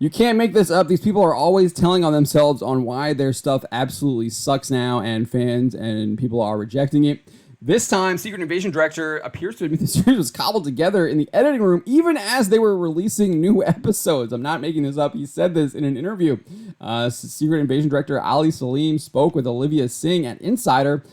You can't make this up. These people are always telling on themselves on why their stuff absolutely sucks now, and fans and people are rejecting it. This time, Secret Invasion director appears to admit the series was cobbled together in the editing room even as they were releasing new episodes. I'm not making this up. He said this in an interview. Secret Invasion director Ali Salim spoke with Olivia Singh at Insider.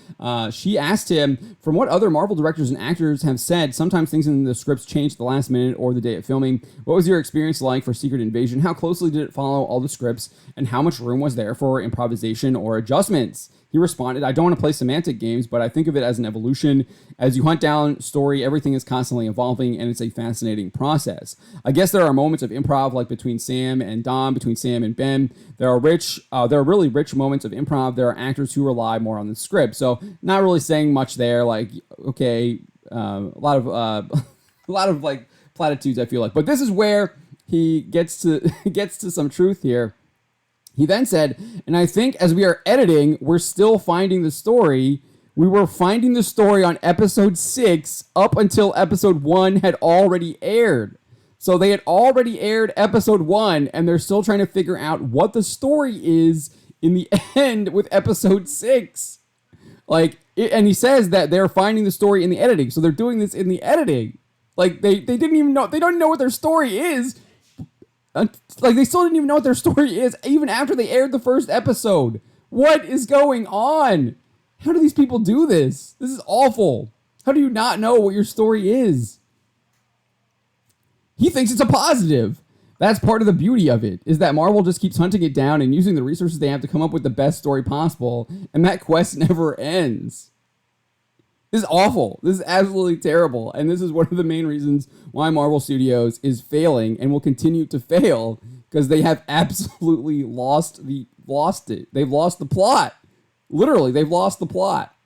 She asked him, from what other Marvel directors and actors have said, sometimes things in the scripts change at the last minute or the day of filming. What was your experience like for Secret Invasion? How closely did it follow all the scripts? And how much room was there for improvisation or adjustments? He responded, I don't want to play semantic games, but I think of it as an evolution. As you hunt down story, everything is constantly evolving, and it's a fascinating process. I guess there are moments of improv, like between Sam and Dom, between Sam and Ben. There are really rich moments of improv. There are actors who rely more on the script. So not really saying much there. Like, okay, a lot of like platitudes, I feel like. But this is where he gets to some truth here. He then said, and I think as we are editing, we're still finding the story. We were finding the story on episode 6 up until episode 1 had already aired. So they had already aired episode 1, and they're still trying to figure out what the story is in the end with episode 6. And he says that they're finding the story in the editing. So they're doing this in the editing. Like, they didn't even know, they don't know what their story is. Like, they still didn't even know what their story is, even after they aired the first episode. What is going on? How do these people do this? This is awful. How do you not know what your story is? He thinks it's a positive. That's part of the beauty of it, is that Marvel just keeps hunting it down and using the resources they have to come up with the best story possible, and that quest never ends. This is awful. This is absolutely terrible. And this is one of the main reasons why Marvel Studios is failing and will continue to fail, because they have absolutely lost it. They've lost the plot. Literally, they've lost the plot.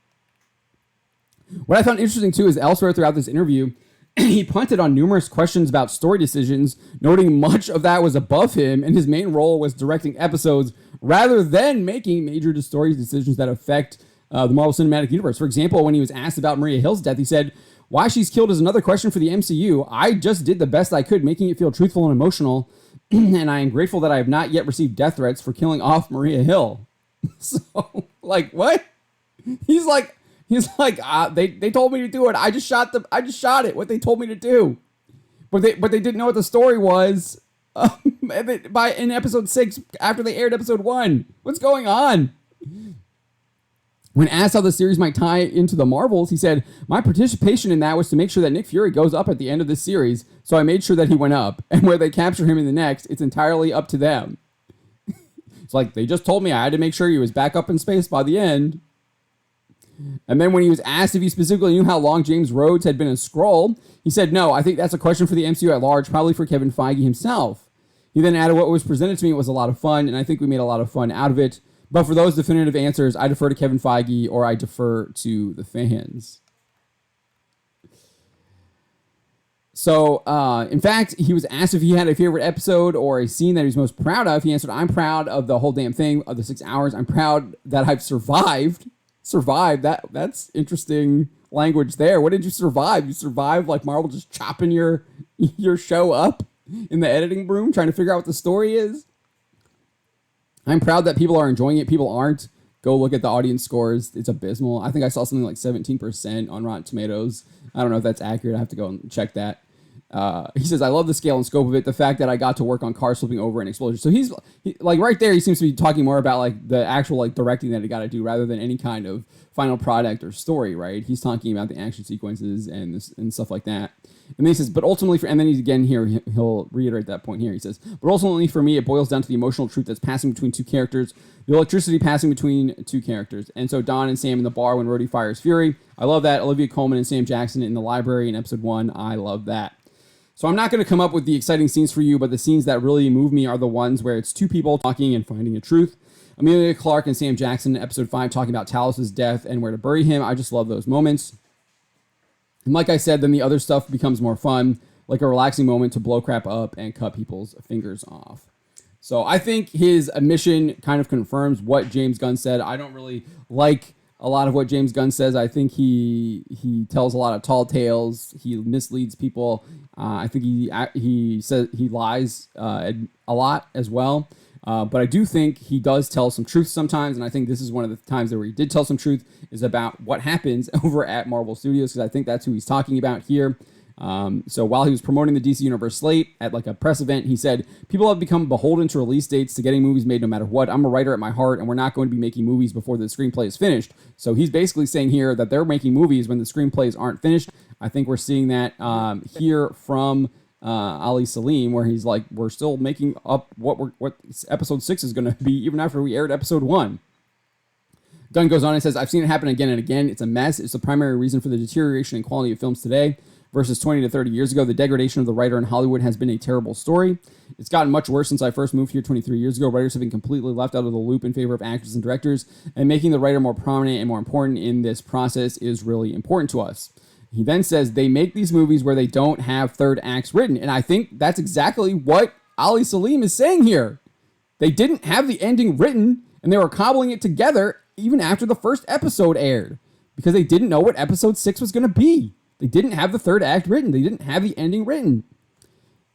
What I found interesting, too, is elsewhere throughout this interview, he punted on numerous questions about story decisions, noting much of that was above him, and his main role was directing episodes rather than making major story decisions that affect the Marvel Cinematic Universe. For example, when he was asked about Maria Hill's death, he said, why she's killed is another question for the MCU. I just did the best I could, making it feel truthful and emotional, and I am grateful that I have not yet received death threats for killing off Maria Hill. So, like, what? He's like, they told me to do it. I just shot it. What they told me to do, but they didn't know what the story was. In episode 6, after they aired episode 1, what's going on? When asked how the series might tie into the Marvels, he said, my participation in that was to make sure that Nick Fury goes up at the end of this series, so I made sure that he went up. And where they capture him in the next, it's entirely up to them. It's like, they just told me I had to make sure he was back up in space by the end. And then when he was asked if he specifically knew how long James Rhodes had been a Skrull, he said, no, I think that's a question for the MCU at large, probably for Kevin Feige himself. He then added, what was presented to me was a lot of fun, and I think we made a lot of fun out of it. But for those definitive answers, I defer to Kevin Feige or I defer to the fans. So, in fact, he was asked if he had a favorite episode or a scene that he was most proud of. He answered, I'm proud of the whole damn thing, of the 6 hours. I'm proud that I've survived. That's interesting language there. What did you survive? You survived like Marvel just chopping your show up in the editing room, trying to figure out what the story is? I'm proud that people are enjoying it. People aren't. Go look at the audience scores. It's abysmal. I think I saw something like 17% on Rotten Tomatoes. I don't know if that's accurate. I have to go and check that. He says, I love the scale and scope of it. The fact that I got to work on cars flipping over and explosions. So he's like right there. He seems to be talking more about like the actual like directing that he got to do rather than any kind of final product or story, right? He's talking about the action sequences and stuff like that. And then he says, but ultimately, and then he's again here, he'll reiterate that point here. He says, but ultimately for me, it boils down to the emotional truth that's passing between two characters, the electricity passing between two characters. And so Don and Sam in the bar when Rhodey fires Fury. I love that. Olivia Colman and Sam Jackson in the library in episode 1. I love that. So I'm not going to come up with the exciting scenes for you, but the scenes that really move me are the ones where it's two people talking and finding a truth. Amelia Clarke and Sam Jackson in episode 5 talking about Talos' death and where to bury him. I just love those moments. And like I said, then the other stuff becomes more fun, like a relaxing moment to blow crap up and cut people's fingers off. So I think his admission kind of confirms what James Gunn said. I don't really like a lot of what James Gunn says. I think he tells a lot of tall tales. He misleads people. I think he says he lies a lot as well. But I do think he does tell some truth sometimes, and I think this is one of the times where he did tell some truth is about what happens over at Marvel Studios, because I think that's who he's talking about here. So while he was promoting the DC Universe slate at like a press event, he said, "People have become beholden to release dates to getting movies made no matter what. I'm a writer at my heart, and we're not going to be making movies before the screenplay is finished." So he's basically saying here that they're making movies when the screenplays aren't finished. I think we're seeing that here from Ali Salim, where he's like, we're still making up what episode 6 is going to be even after we aired episode 1. Gunn goes on and says, "I've seen it happen again and again. It's a mess. It's the primary reason for the deterioration in quality of films today versus 20 to 30 years ago. The degradation of the writer in Hollywood has been a terrible story. It's gotten much worse since I first moved here 23 years ago. Writers have been completely left out of the loop in favor of actors and directors, and making the writer more prominent and more important in this process is really important to us." He then says they make these movies where they don't have third acts written. And I think that's exactly what Ali Salim is saying here. They didn't have the ending written, and they were cobbling it together even after the first episode aired because they didn't know what episode 6 was going to be. They didn't have the third act written. They didn't have the ending written.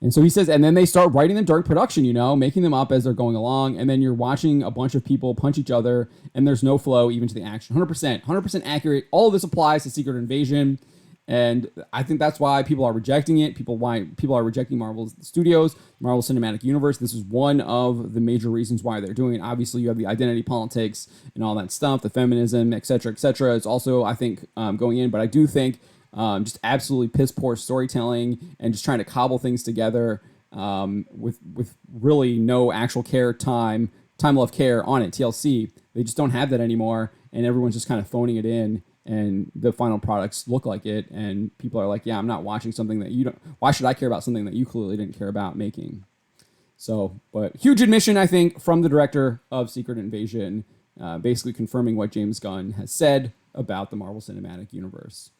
And so he says, and then they start writing them during production, making them up as they're going along. And then you're watching a bunch of people punch each other, and there's no flow even to the action. 100% accurate. All of this applies to Secret Invasion. And I think that's why people are rejecting it. Why people are rejecting Marvel Studios, Marvel Cinematic Universe. This is one of the major reasons why they're doing it. Obviously, you have the identity politics and all that stuff, the feminism, et cetera, et cetera. It's also, I think, going in. But I do think just absolutely piss poor storytelling and just trying to cobble things together with really no actual time, love, care on it. TLC, they just don't have that anymore, and everyone's just kind of phoning it in. And the final products look like it, and people are like, yeah, I'm not watching something that you don't. Why should I care about something that you clearly didn't care about making? So, but huge admission, I think, from the director of Secret Invasion, basically confirming what James Gunn has said about the Marvel Cinematic Universe.